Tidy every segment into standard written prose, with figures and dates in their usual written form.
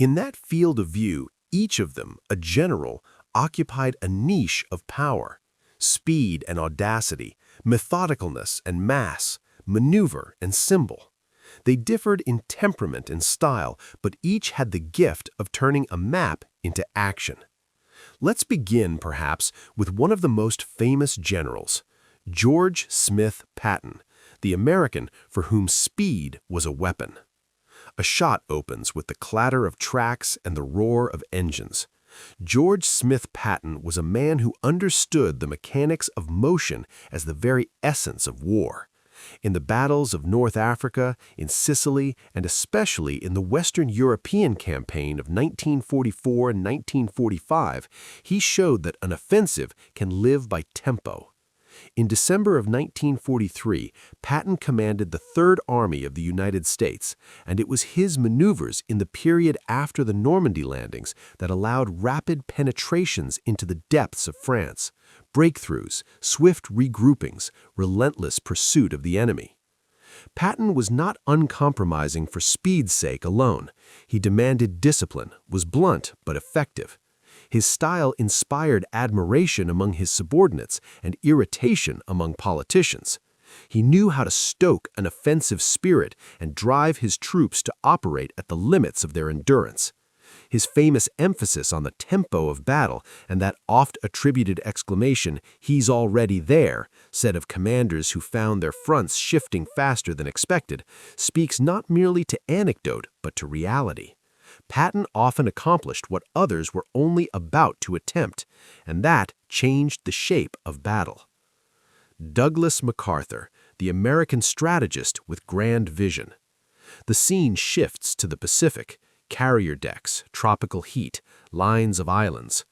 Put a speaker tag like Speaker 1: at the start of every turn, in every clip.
Speaker 1: In that field of view, each of them, a general, occupied a niche of power: speed and audacity, methodicalness and mass, maneuver and symbol. They differed in temperament and style, but each had the gift of turning a map into action. Let's begin, perhaps, with one of the most famous generals, George Smith Patton, the American for whom speed was a weapon. A shot opens with the clatter of tracks and the roar of engines. George Smith Patton was a man who understood the mechanics of motion as the very essence of war. In the battles of North Africa, in Sicily, and especially in the Western European campaign of 1944 and 1945, he showed that an offensive can live by tempo. In December of 1943, Patton commanded the Third Army of the United States, and it was his maneuvers in the period after the Normandy landings that allowed rapid penetrations into the depths of France, breakthroughs, swift regroupings, relentless pursuit of the enemy. Patton was not uncompromising for speed's sake alone. He demanded discipline, was blunt but effective. His style inspired admiration among his subordinates and irritation among politicians. He knew how to stoke an offensive spirit and drive his troops to operate at the limits of their endurance. His famous emphasis on the tempo of battle and that oft-attributed exclamation, "He's already there," said of commanders who found their fronts shifting faster than expected, speaks not merely to anecdote but to reality. Patton often accomplished what others were only about to attempt, and that changed the shape of battle. Douglas MacArthur, the American strategist with grand vision. The scene shifts to the Pacific, carrier decks, tropical heat, lines of islands.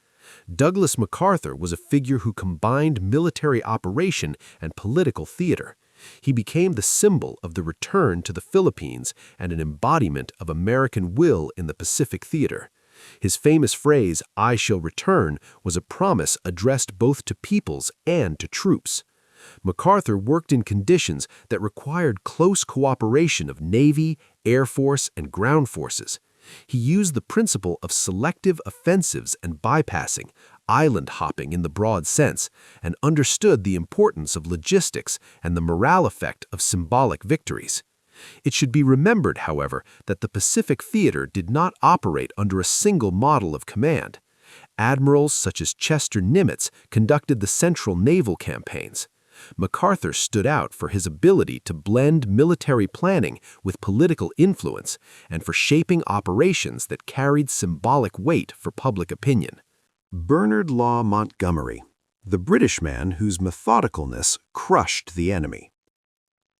Speaker 1: Douglas MacArthur was a figure who combined military operation and political theater. He became the symbol of the return to the Philippines and an embodiment of American will in the Pacific theater. His famous phrase, "I shall return," was a promise addressed both to peoples and to troops. MacArthur worked in conditions that required close cooperation of Navy, Air Force, and ground forces. He used the principle of selective offensives and bypassing, island hopping in the broad sense, and understood the importance of logistics and the morale effect of symbolic victories. It should be remembered, however, that the Pacific theater did not operate under a single model of command. Admirals such as Chester Nimitz conducted the central naval campaigns. MacArthur stood out for his ability to blend military planning with political influence and for shaping operations that carried symbolic weight for public opinion. Bernard Law Montgomery, the British man whose methodicalness crushed the enemy.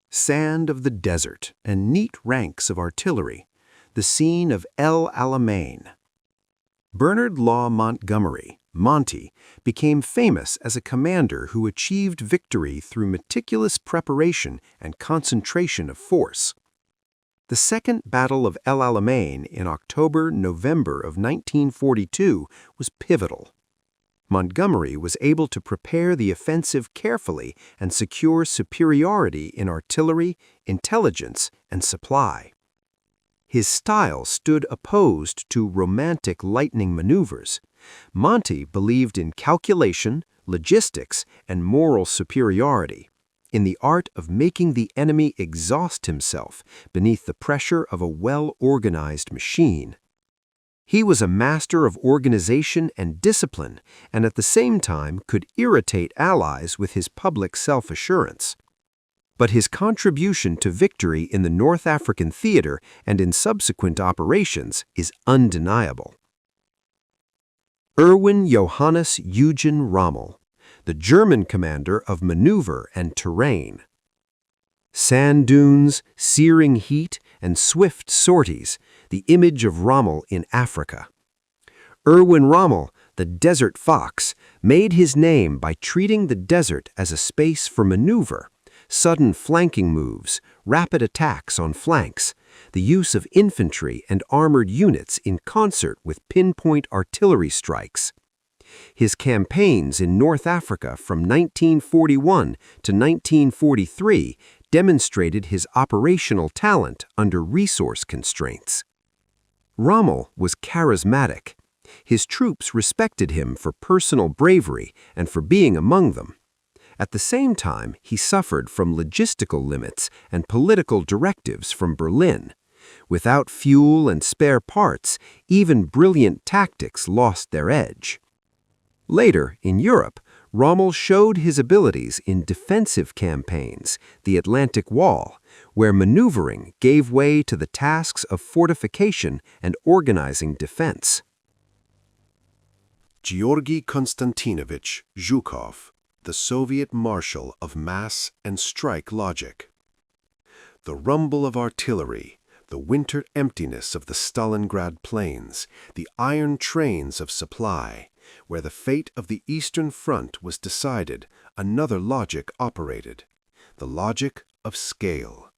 Speaker 1: Sand of the desert and neat ranks of artillery, the scene of El Alamein. Bernard Law Montgomery, Monty, became famous as a commander who achieved victory through meticulous preparation and concentration of force. The Second Battle of El Alamein in October-November of 1942 was pivotal. Montgomery was able to prepare the offensive carefully and secure superiority in artillery, intelligence, and supply. His style stood opposed to romantic lightning maneuvers. Monty believed in calculation, logistics, and moral superiority, in the art of making the enemy exhaust himself beneath the pressure of a well-organized machine. He was a master of organization and discipline, and at the same time could irritate allies with his public self-assurance. But his contribution to victory in the North African theater and in subsequent operations is undeniable. Erwin Johannes Eugen Rommel, the German commander of maneuver and terrain. Sand dunes, searing heat, and swift sorties, the image of Rommel in Africa. Erwin Rommel, the desert fox, made his name by treating the desert as a space for maneuver, sudden flanking moves, rapid attacks on flanks, the use of infantry and armored units in concert with pinpoint artillery strikes. His campaigns in North Africa from 1941 to 1943 demonstrated his operational talent under resource constraints.
Speaker 2: Rommel was charismatic. His troops respected him for personal bravery and for being among them. At the same time, he suffered from logistical limits and political directives from Berlin. Without fuel and spare parts, even brilliant tactics lost their edge. Later, in Europe, Rommel showed his abilities in defensive campaigns, the Atlantic Wall, where maneuvering gave way to the tasks of fortification and organizing defense.
Speaker 1: Georgy Konstantinovich Zhukov, the Soviet marshal of mass and strike logic. The rumble of artillery, the winter emptiness of the Stalingrad plains, the iron trains of supply, where the fate of the Eastern Front was decided, another logic operated, the logic of scale.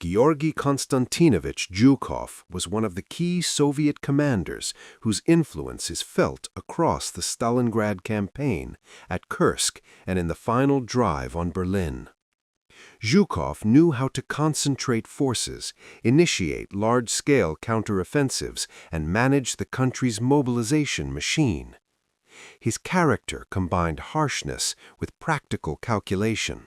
Speaker 1: Georgy Konstantinovich Zhukov was one of the key Soviet commanders whose influence is felt across the Stalingrad campaign, at Kursk, and in the final drive on Berlin. Zhukov knew how to concentrate forces, initiate large-scale counteroffensives, and manage the country's mobilization machine. His character combined harshness with practical calculation.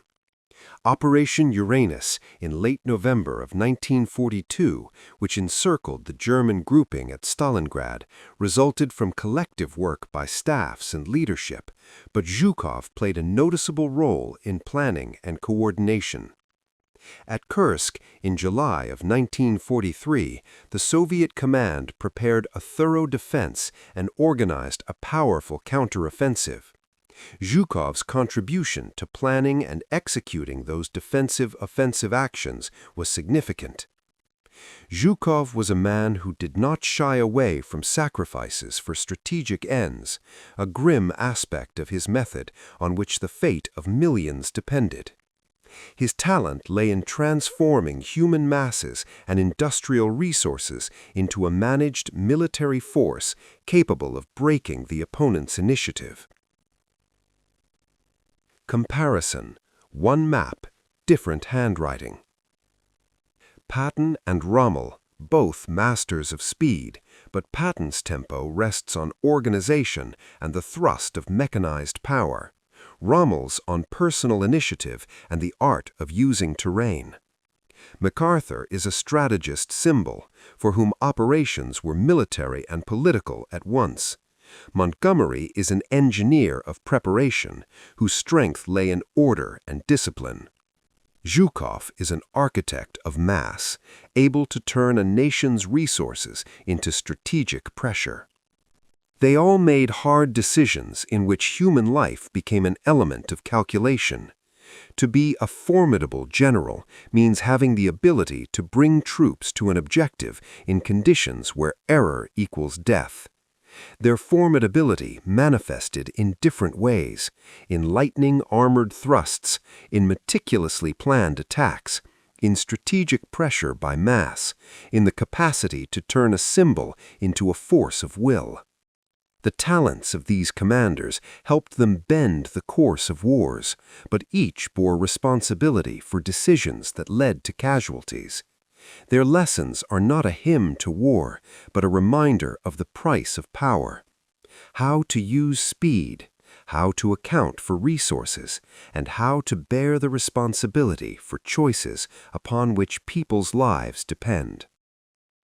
Speaker 1: Operation Uranus in late November of 1942, which encircled the German grouping at Stalingrad, resulted from collective work by staffs and leadership, but Zhukov played a noticeable role in planning and coordination. At Kursk, in July of 1943, the Soviet command prepared a thorough defense and organized a powerful counteroffensive. Zhukov's contribution to planning and executing those defensive-offensive actions was significant. Zhukov was a man who did not shy away from sacrifices for strategic ends, a grim aspect of his method on which the fate of millions depended. His talent lay in transforming human masses and industrial resources into a managed military force capable of breaking the opponent's initiative. Comparison: one map, different handwriting. Patton and Rommel, both masters of speed, but Patton's tempo rests on organization and the thrust of mechanized power. Rommel's on personal initiative and the art of using terrain. MacArthur is a strategist symbol, for whom operations were military and political at once. Montgomery is an engineer of preparation, whose strength lay in order and discipline. Zhukov is an architect of mass, able to turn a nation's resources into strategic pressure. They all made hard decisions in which human life became an element of calculation. To be a formidable general means having the ability to bring troops to an objective in conditions where error equals death. Their formidability manifested in different ways: in lightning armored thrusts, in meticulously planned attacks, in strategic pressure by mass, in the capacity to turn a symbol into a force of will. The talents of these commanders helped them bend the course of wars, but each bore responsibility for decisions that led to casualties. Their lessons are not a hymn to war, but a reminder of the price of power. How to use speed, how to account for resources, and how to bear the responsibility for choices upon which people's lives depend.